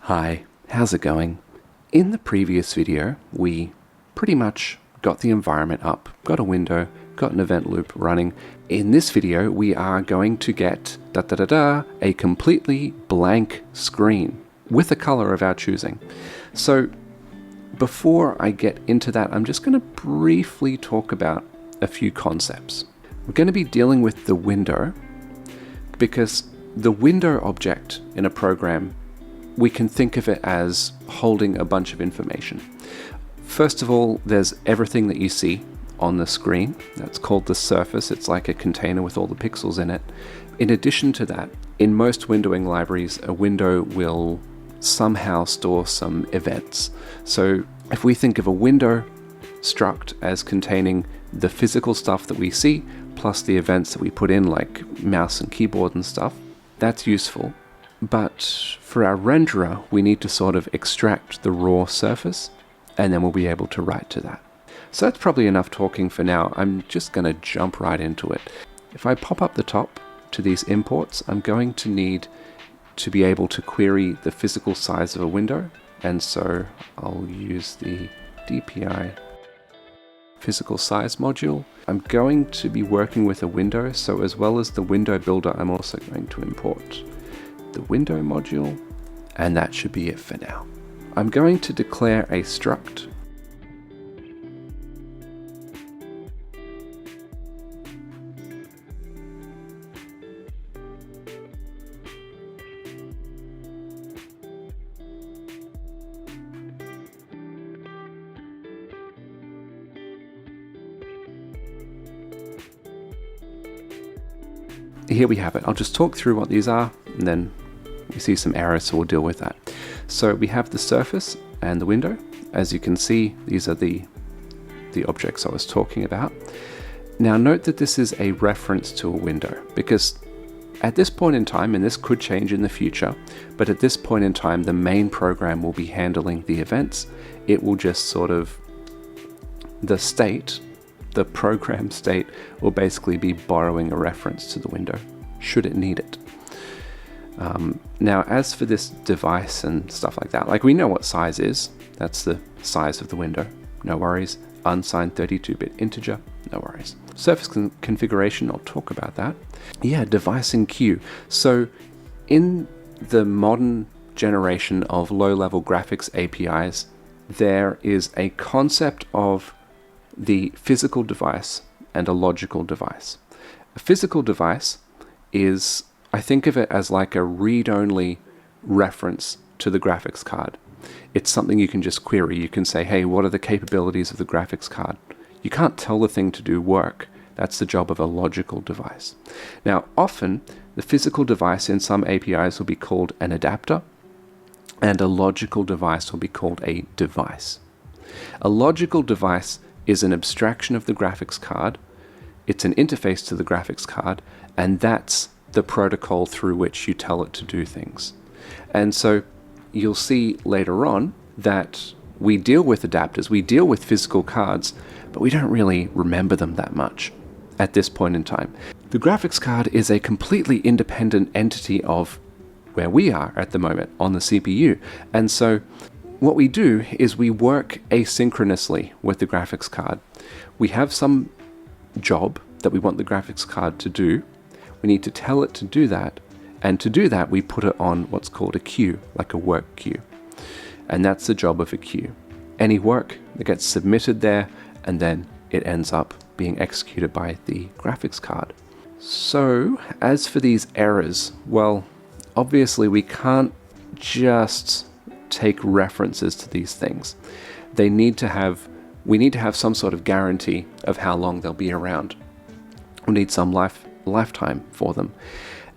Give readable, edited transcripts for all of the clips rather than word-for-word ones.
Hi, how's it going? In the previous video, we pretty much got the environment up, got a window, got an event loop running. In this video, we are going to get a completely blank screen with a color of our choosing. So before I get into that, I'm just going to briefly talk about a few concepts. We're going to be dealing with the window because the window object in a program, we can think of it as holding a bunch of information. First of all, there's everything that you see on the screen. That's called the surface. It's like a container with all the pixels in it. In addition to that, in most windowing libraries, a window will somehow store some events. So if we think of a window struct as containing the physical stuff that we see, plus the events that we put in, like mouse and keyboard and stuff, that's useful. But for our renderer, we need to sort of extract the raw surface, and then we'll be able to write to that. So that's probably enough talking for now. I'm just going to jump right into it. If I pop up the top to these imports, I'm going to need to be able to query the physical size of a window. And so I'll use the DPI physical size module. I'm going to be working with a window, so as well as the window builder, I'm also going to import the window module, and that should be it for now. I'm going to declare a struct. Here we have it. I'll just talk through what these are, and then we see some errors, so we'll deal with that. So we have the surface and the window. As you can see, these are the objects I was talking about. Now note that this is a reference to a window, because at this point in time, and this could change in the future, but at this point in time, the main program will be handling the events. It will just sort of, the program state will basically be borrowing a reference to the window, should it need it. Now, as for this device and stuff like that, like we know what size is. That's the size of the window. No worries. Unsigned 32-bit integer. No worries. Surface configuration, I'll talk about that. Yeah, device and queue. So in the modern generation of low-level graphics APIs, there is a concept of the physical device and a logical device. A physical device is, I think of it as like a read-only reference to the graphics card. It's something you can just query. You can say, hey, what are the capabilities of the graphics card? You can't tell the thing to do work. That's the job of a logical device. Now, often, the physical device in some APIs will be called an adapter, and a logical device will be called a device. A logical device is an abstraction of the graphics card. It's an interface to the graphics card, and that's the protocol through which you tell it to do things. And so you'll see later on that we deal with adapters, we deal with physical cards, but we don't really remember them that much at this point in time. The graphics card is a completely independent entity of where we are at the moment on the CPU. And so what we do is we work asynchronously with the graphics card. We have some job that we want the graphics card to do. We need to tell it to do that, and to do that we put it on what's called a queue, like a work queue. And that's the job of a queue. Any work that gets submitted there, and then it ends up being executed by the graphics card. So as for these errors, well, obviously we can't just take references to these things. We need to have some sort of guarantee of how long they'll be around. We need some lifetime for them.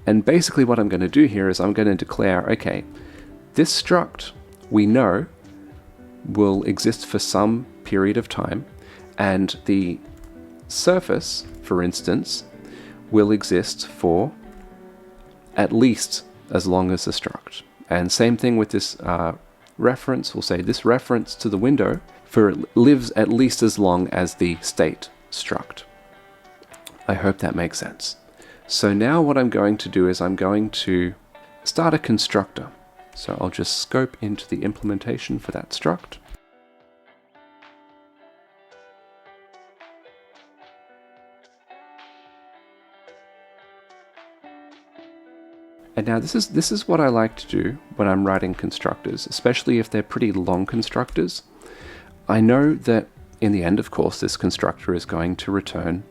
And basically what I'm going to do here is I'm going to declare, okay, this struct we know will exist for some period of time, and the surface, for instance, will exist for at least as long as the struct. And same thing with this reference. We'll say this reference to the window lives at least as long as the state struct. I hope that makes sense. So now what I'm going to do is I'm going to start a constructor. So I'll just scope into the implementation for that struct. And now this is what I like to do when I'm writing constructors, especially if they're pretty long constructors. I know that in the end, of course, this constructor is going to return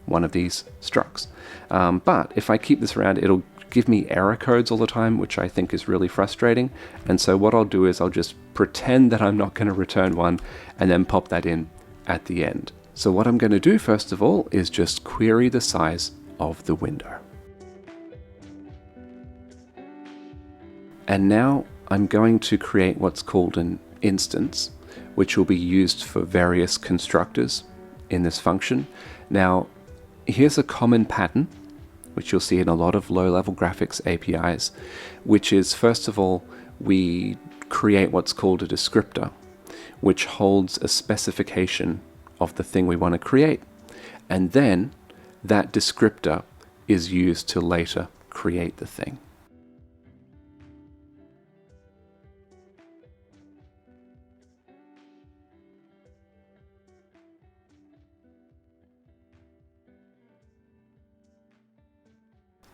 one of these structs. But if I keep this around, it'll give me error codes all the time, which I think is really frustrating. And so what I'll do is I'll just pretend that I'm not going to return one and then pop that in at the end. So what I'm going to do first of all is just query the size of the window. And now I'm going to create what's called an instance, which will be used for various constructors in this function. Now, here's a common pattern, which you'll see in a lot of low-level graphics APIs, which is, first of all, we create what's called a descriptor, which holds a specification of the thing we want to create. And then that descriptor is used to later create the thing.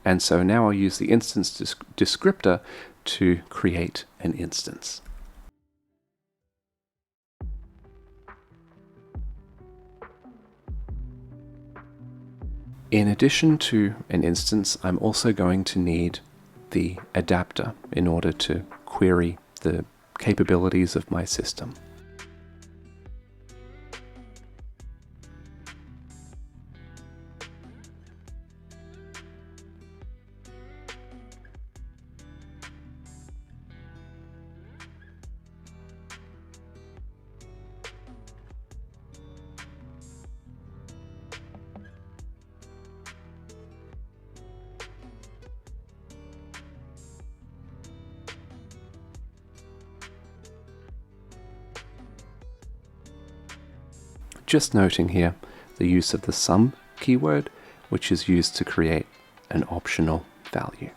And so now I'll use the instance descriptor to create an instance. In addition to an instance, I'm also going to need the adapter in order to query the capabilities of my system. Just noting here the use of the sum keyword, which is used to create an optional value.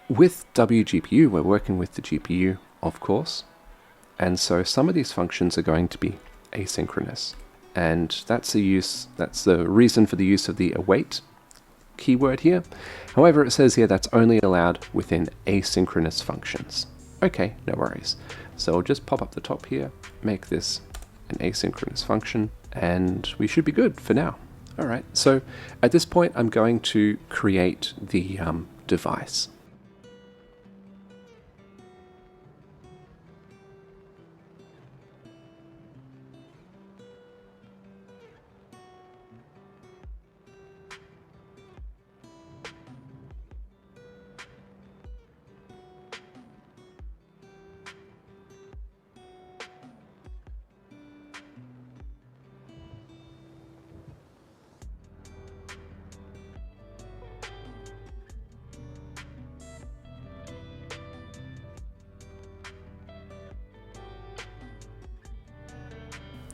With WGPU, we're working with the GPU, of course, and so some of these functions are going to be asynchronous, and that's the reason for the use of the await keyword here. However, it says here that's only allowed within asynchronous functions. Okay, no worries. So I'll just pop up the top here, make this an asynchronous function, and we should be good for now. All right, so at this point, I'm going to create the device.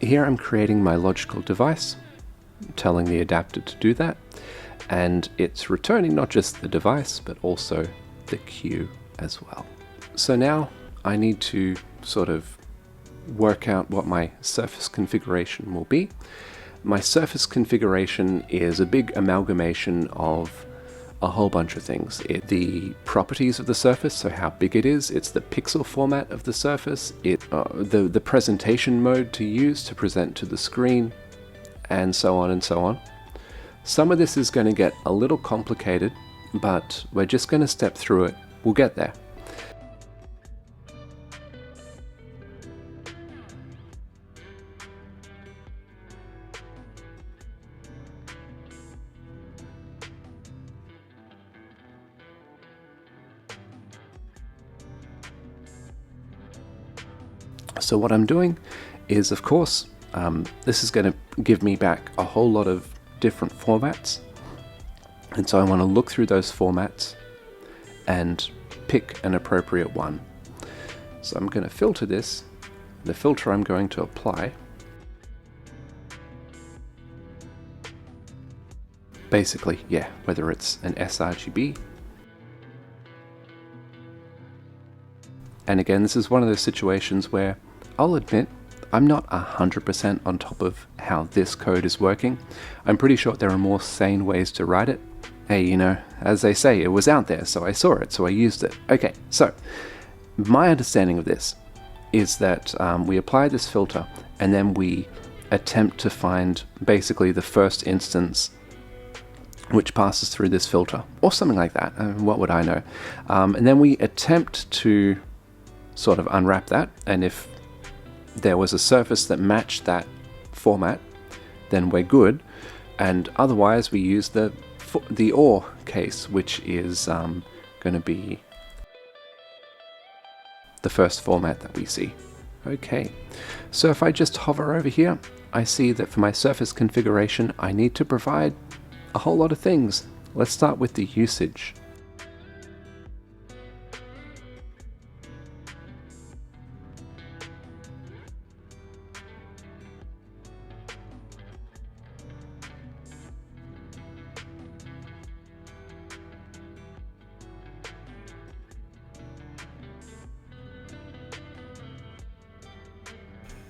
Here I'm creating my logical device, telling the adapter to do that, and it's returning not just the device, but also the queue as well. So now I need to sort of work out what my surface configuration will be. My surface configuration is a big amalgamation of a whole bunch of things. The properties of the surface, so how big it is, it's the pixel format of the surface, the presentation mode to use to present to the screen, and so on and so on. Some of this is going to get a little complicated, but we're just going to step through it. We'll get there. So what I'm doing is, of course, this is going to give me back a whole lot of different formats. And so I want to look through those formats and pick an appropriate one. So I'm going to filter this the filter I'm going to apply basically, yeah, whether it's an sRGB. And again, this is one of those situations where I'll admit I'm not 100% on top of how this code is working. I'm pretty sure there are more sane ways to write it. Hey, you know, as they say, it was out there, so I saw it, so I used it. Okay, so my understanding of this is that we apply this filter and then we attempt to find basically the first instance which passes through this filter, or something like that. What would I know? And then we attempt to sort of unwrap that, and if there was a surface that matched that format, then we're good. And otherwise, we use the OR case, which is going to be the first format that we see. Okay, so if I just hover over here, I see that for my surface configuration, I need to provide a whole lot of things. Let's start with the usage.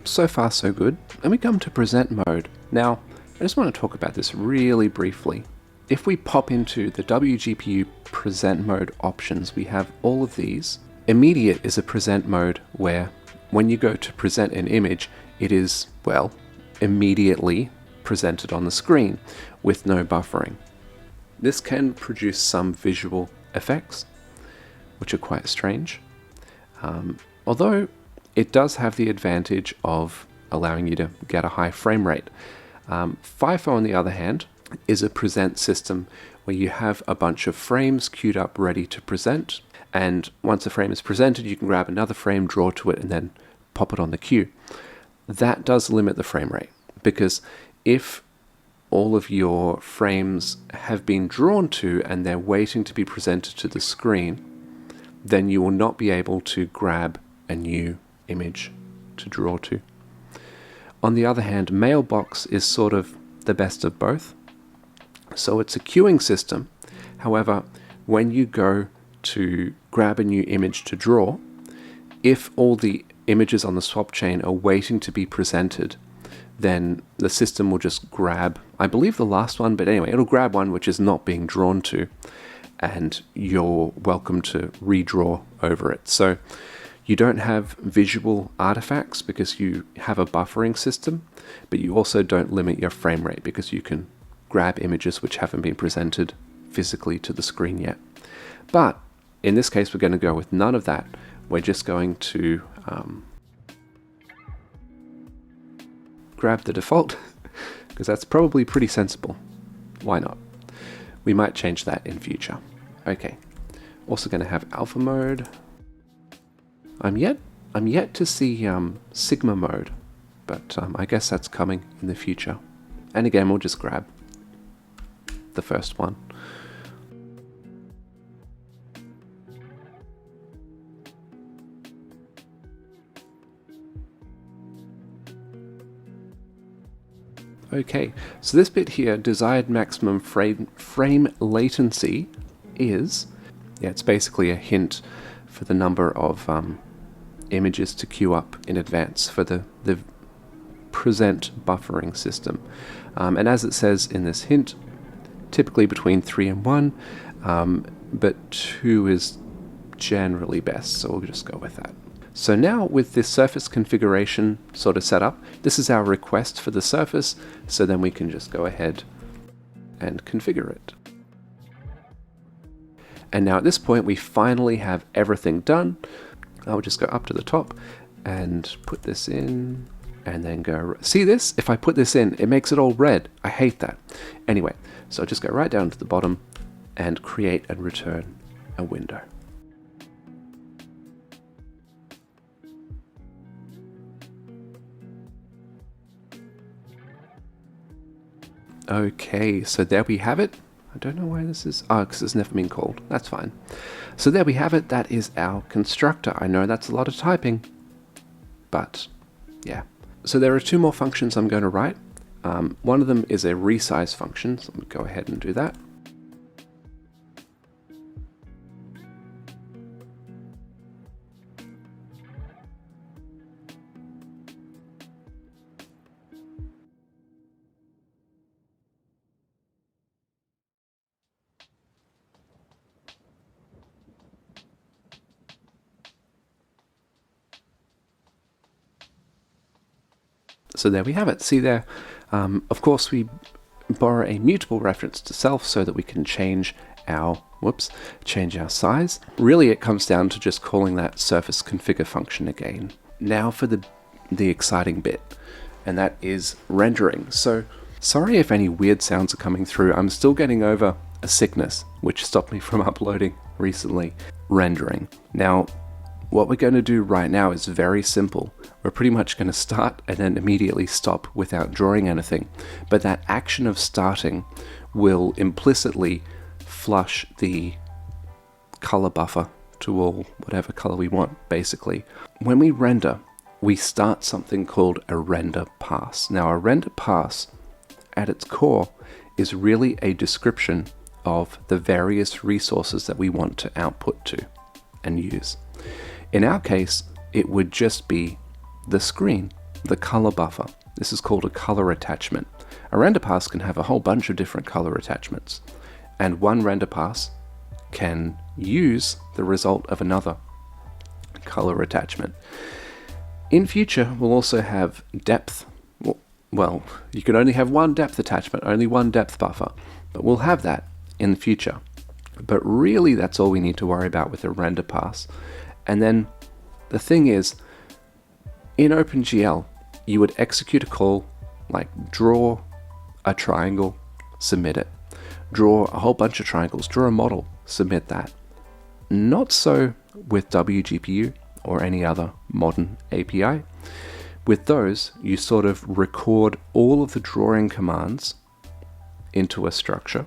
So far so good, and we come to present mode. Now, I just want to talk about this really briefly. If we pop into the WGPU present mode options, we have all of these. Immediate is a present mode where when you go to present an image, it is, well, immediately presented on the screen with no buffering. This can produce some visual effects, which are quite strange. Although it does have the advantage of allowing you to get a high frame rate. FIFO, on the other hand, is a present system where you have a bunch of frames queued up ready to present, and once a frame is presented, you can grab another frame, draw to it, and then pop it on the queue. That does limit the frame rate, because if all of your frames have been drawn to and they're waiting to be presented to the screen, then you will not be able to grab a new image to draw to. On the other hand, Mailbox is sort of the best of both. So it's a queuing system. However, when you go to grab a new image to draw, if all the images on the swap chain are waiting to be presented, then the system will just grab, I believe, the last one, but anyway, it'll grab one which is not being drawn to, and you're welcome to redraw over it. So you don't have visual artifacts because you have a buffering system, but you also don't limit your frame rate because you can grab images which haven't been presented physically to the screen yet. But in this case, we're going to go with none of that. We're just going to grab the default because that's probably pretty sensible. Why not? We might change that in future. Okay. Also going to have alpha mode. I'm yet to see Sigma mode, but I guess that's coming in the future. And again, we'll just grab the first one. Okay, so this bit here, desired maximum frame latency, is, yeah, it's basically a hint for the number of images to queue up in advance for the present buffering system. And as it says in this hint, typically between 3 and 1, but 2 is generally best, so we'll just go with that. So now with this surface configuration sort of set up, this is our request for the surface, so then we can just go ahead and configure it. And now at this point we finally have everything done. I'll just go up to the top and put this in and then go, see this? If I put this in, it makes it all red. I hate that. Anyway, so I'll just go right down to the bottom and create and return a window. Okay, so there we have it. I don't know why this is, because it's never been called. That's fine. So there we have it. That is our constructor. I know that's a lot of typing, but Yeah. So there are two more functions I'm going to write. One of them is a resize function, so I'm going to go ahead and do that. So there we have it. See there, of course we borrow a mutable reference to self so that we can change our size. Really it comes down to just calling that surface configure function again. Now for the exciting bit, and that is rendering. So sorry if any weird sounds are coming through. I'm still getting over a sickness which stopped me from uploading recently. Rendering. Now what we're going to do right now is very simple. We're pretty much going to start and then immediately stop without drawing anything. But that action of starting will implicitly flush the color buffer to all whatever color we want, basically. When we render, we start something called a render pass. Now, a render pass at its core is really a description of the various resources that we want to output to and use. In our case, it would just be the screen, the color buffer. This is called a color attachment. A render pass can have a whole bunch of different color attachments, and one render pass can use the result of another color attachment. In future, we'll also have depth. Well, you can only have one depth attachment, only one depth buffer, but we'll have that in the future. But really, that's all we need to worry about with a render pass. And then the thing is, in OpenGL, you would execute a call like draw a triangle, submit it. Draw a whole bunch of triangles, draw a model, submit that. Not so with WGPU or any other modern API. With those, you sort of record all of the drawing commands into a structure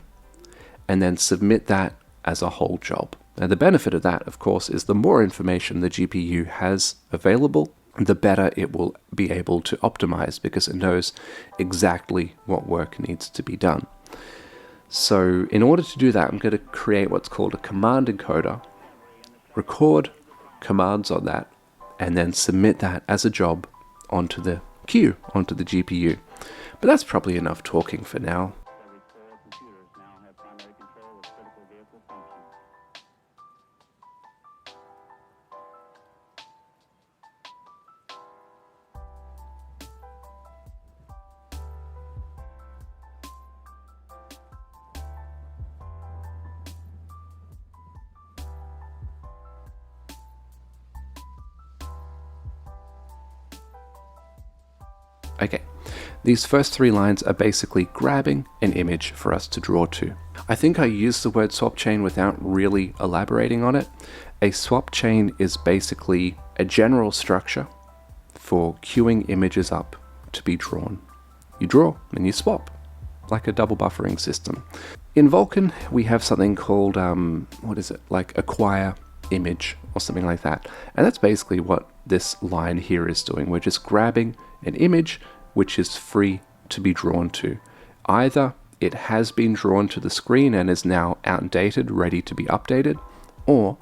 and then submit that as a whole job. Now, the benefit of that, of course, is the more information the GPU has available, the better it will be able to optimize because it knows exactly what work needs to be done. So in order to do that, I'm going to create what's called a command encoder, record commands on that, and then submit that as a job onto the queue, onto the GPU. But that's probably enough talking for now. Okay, these first three lines are basically grabbing an image for us to draw to. I think I used the word swap chain without really elaborating on it. A swap chain is basically a general structure for queuing images up to be drawn. You draw and you swap, like a double buffering system. In Vulkan, we have something called, like acquire image or something like that. And that's basically what this line here is doing. We're just grabbing an image which is free to be drawn to. Either it has been drawn to the screen and is now outdated, ready to be updated, or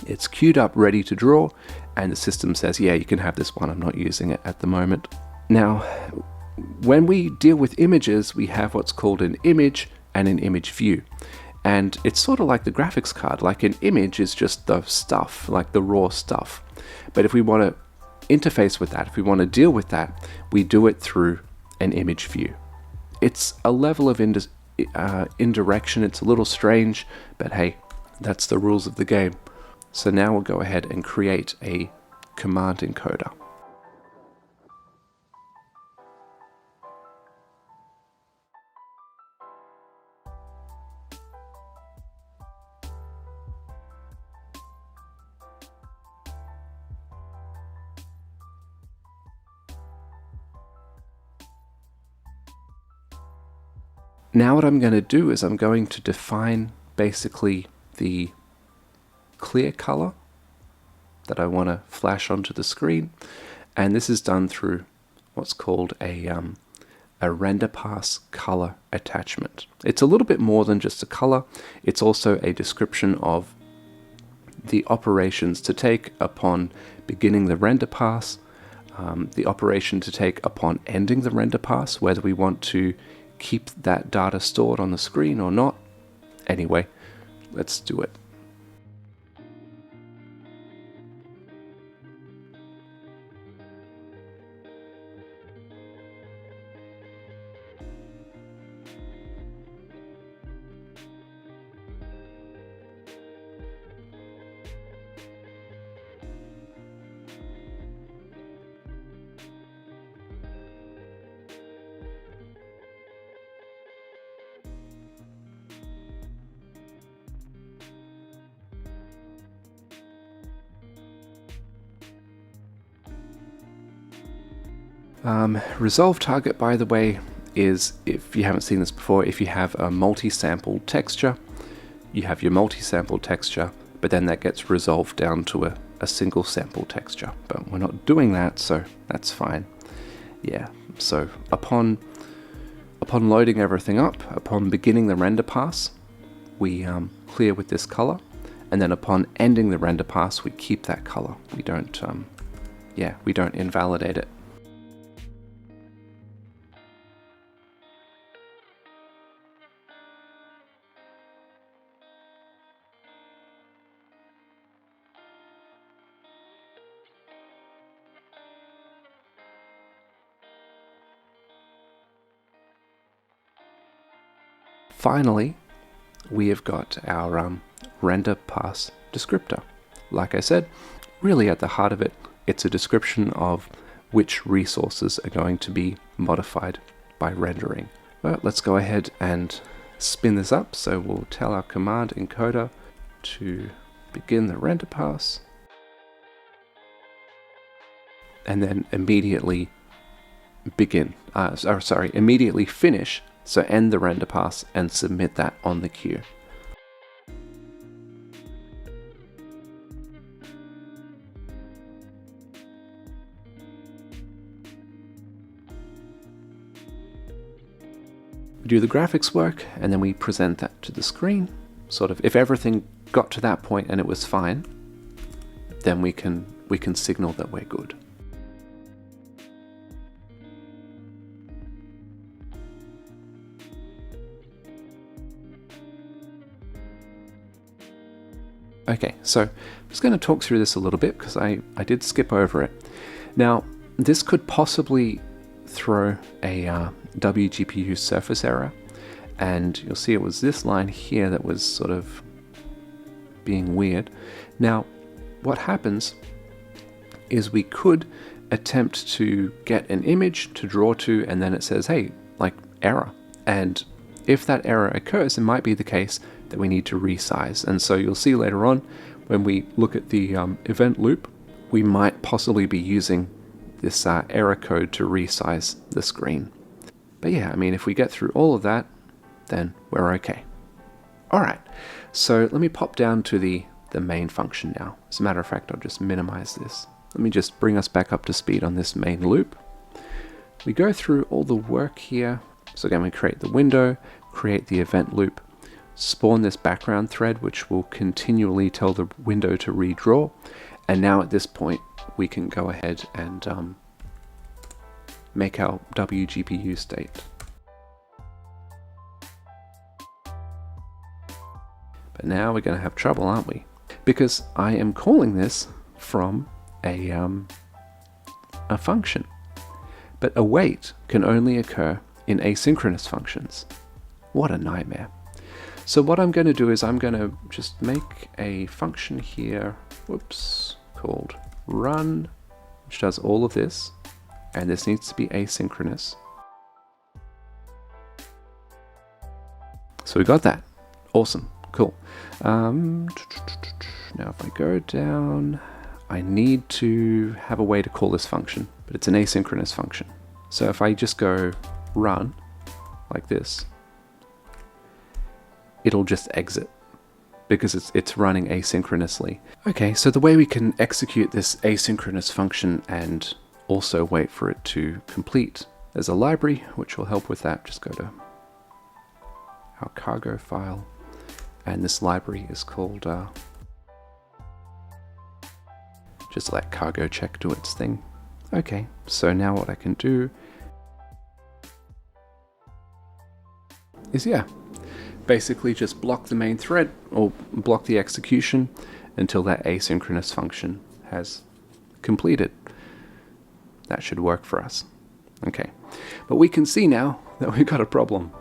it's queued up, ready to draw, and the system says, yeah, you can have this one, I'm not using it at the moment. Now, when we deal with images, we have what's called an image and an image view. And it's sort of like the graphics card, like an image is just the stuff, like the raw stuff. But if we want to interface with that, if we want to deal with that, we do it through an image view. It's a level of indirection, it's a little strange, but hey, that's the rules of the game. So now we'll go ahead and create a command encoder. Now what I'm going to do is I'm going to define basically the clear color that I want to flash onto the screen, And this is done through what's called a render pass color attachment. It's a little bit more than just a color. It's also a description of the operations to take upon beginning the render pass, the operation to take upon ending the render pass, whether we want to keep that data stored on the screen or not. Anyway, let's do it. Resolve target, by the way, is, if you haven't seen this before, if you have a multi-sample texture, you have your multi-sample texture, but then that gets resolved down to a single sample texture. But we're not doing that, so that's fine. Yeah, so upon loading everything up, upon beginning the render pass, we clear with this color, and then upon ending the render pass, we keep that color. We don't, we don't invalidate it. Finally, we have got our render pass descriptor. Like I said, really at the heart of it, it's a description of which resources are going to be modified by rendering. But let's go ahead and spin this up. So we'll tell our command encoder to begin the render pass, and then immediately immediately finish. So end the render pass and submit that on the queue. We do the graphics work, and then we present that to the screen. Sort of, if everything got to that point and it was fine, then we can signal that we're good. Okay, so I'm just going to talk through this a little bit because I did skip over it. Now, this could possibly throw a WGPU surface error, and you'll see it was this line here that was sort of being weird. Now, what happens is we could attempt to get an image to draw to, and then it says, hey, like error. And if that error occurs, it might be the case that we need to resize. And so you'll see later on when we look at the event loop, we might possibly be using this error code to resize the screen. But yeah, I mean, if we get through all of that, then we're okay. All right, so let me pop down to the main function now. As a matter of fact, I'll just minimize this. Let me just bring us back up to speed on this main loop. We go through all the work here. So again, we create the window, create the event loop, spawn this background thread, which will continually tell the window to redraw. And now at this point, we can go ahead and make our WGPU state. But now we're going to have trouble, aren't we? Because I am calling this from a function. But await can only occur in asynchronous functions. What a nightmare. So what I'm going to do is I'm going to just make a function here, called run, which does all of this, and this needs to be asynchronous. So we got that. Awesome. Cool. Now if I go down, I need to have a way to call this function, but it's an asynchronous function. So if I just go run like this, it'll just exit because it's running asynchronously. Okay, so the way we can execute this asynchronous function and also wait for it to complete. There's a library which will help with that. Just go to our cargo file, and this library is called just let cargo check do its thing. Okay, so now what I can do is, yeah, basically just block the main thread or block the execution until that asynchronous function has completed. That should work for us. Okay, but we can see now that we've got a problem,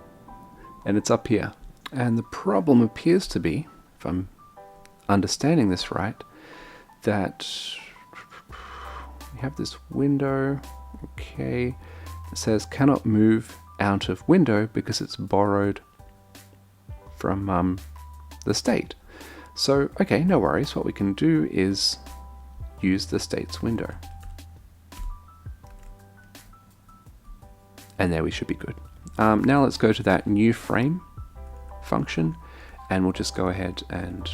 and it's up here. And the problem appears to be, if I'm understanding this right, that we have this window, okay, it says cannot move out of window because it's borrowed from the state. So, okay, no worries. What we can do is use the states window. And there we should be good. Now let's go to that new frame function, and we'll just go ahead and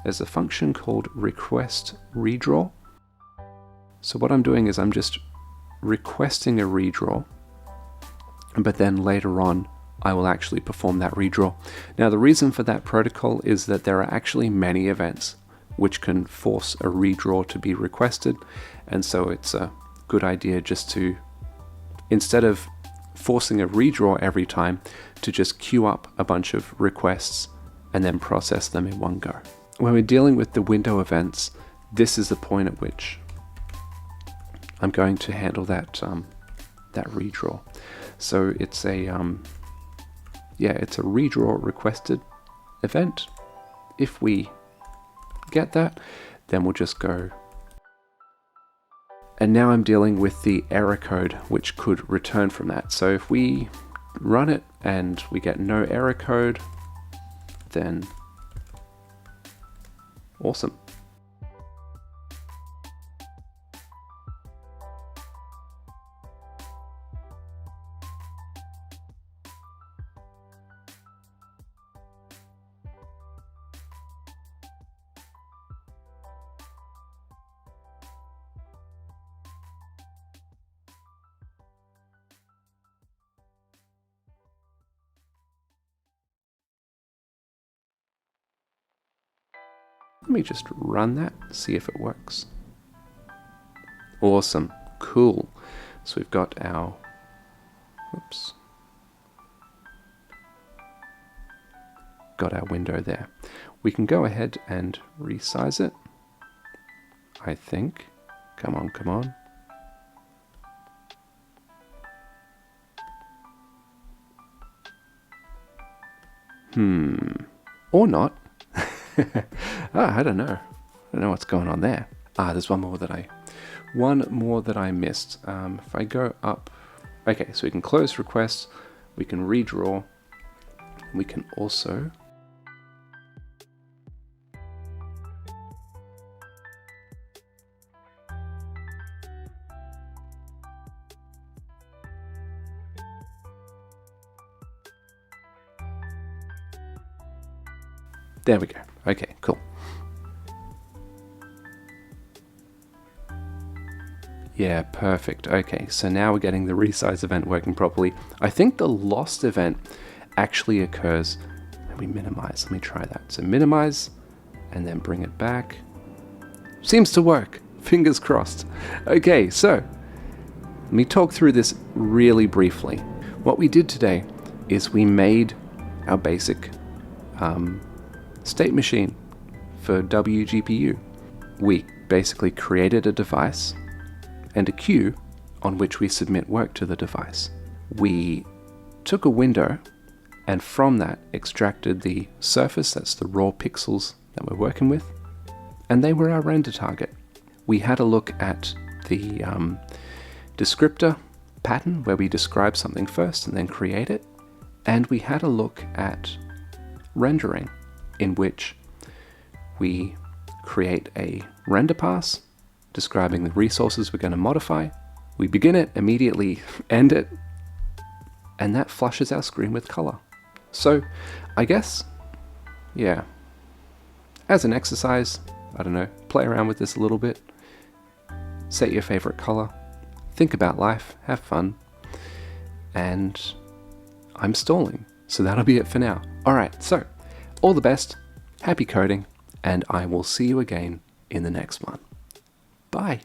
there's a function called request redraw. So what I'm doing is I'm just requesting a redraw, but then later on I will actually perform that redraw. Now the reason for that protocol is that there are actually many events which can force a redraw to be requested, and so it's a good idea just to, instead of forcing a redraw every time, to just queue up a bunch of requests and then process them in one go. When we're dealing with the window events, this is the point at which I'm going to handle that that redraw. So it's a it's a redraw requested event. If we get that, then we'll just go. And now I'm dealing with the error code which could return from that. So if we run it and we get no error code, then awesome. Let me just run that, see if it works. Awesome, cool. So we've got our, got our window there. We can go ahead and resize it, I think. Come on, come on. Or not. I don't know. I don't know what's going on there. There's one more that I missed. If I go up, okay, so we can close requests, we can redraw, we can also there we go. Okay, cool. Yeah, perfect. Okay, so now we're getting the resize event working properly. I think the lost event actually occurs, and we minimize. Let me try that. So minimize, and then bring it back. Seems to work. Fingers crossed. Okay, so let me talk through this really briefly. What we did today is we made our basic state machine for WGPU. We basically created a device and a queue on which we submit work to the device. We took a window and from that extracted the surface, that's the raw pixels that we're working with, and they were our render target. We had a look at the descriptor pattern where we describe something first and then create it, and we had a look at rendering, in which we create a render pass describing the resources we're going to modify. We begin it, immediately end it, and that flushes our screen with color. So I guess, yeah, as an exercise, I don't know, play around with this a little bit. set your favorite color, think about life, have fun, and I'm stalling. So that'll be it for now. All right, so all the best, happy coding, and I will see you again in the next one. Bye.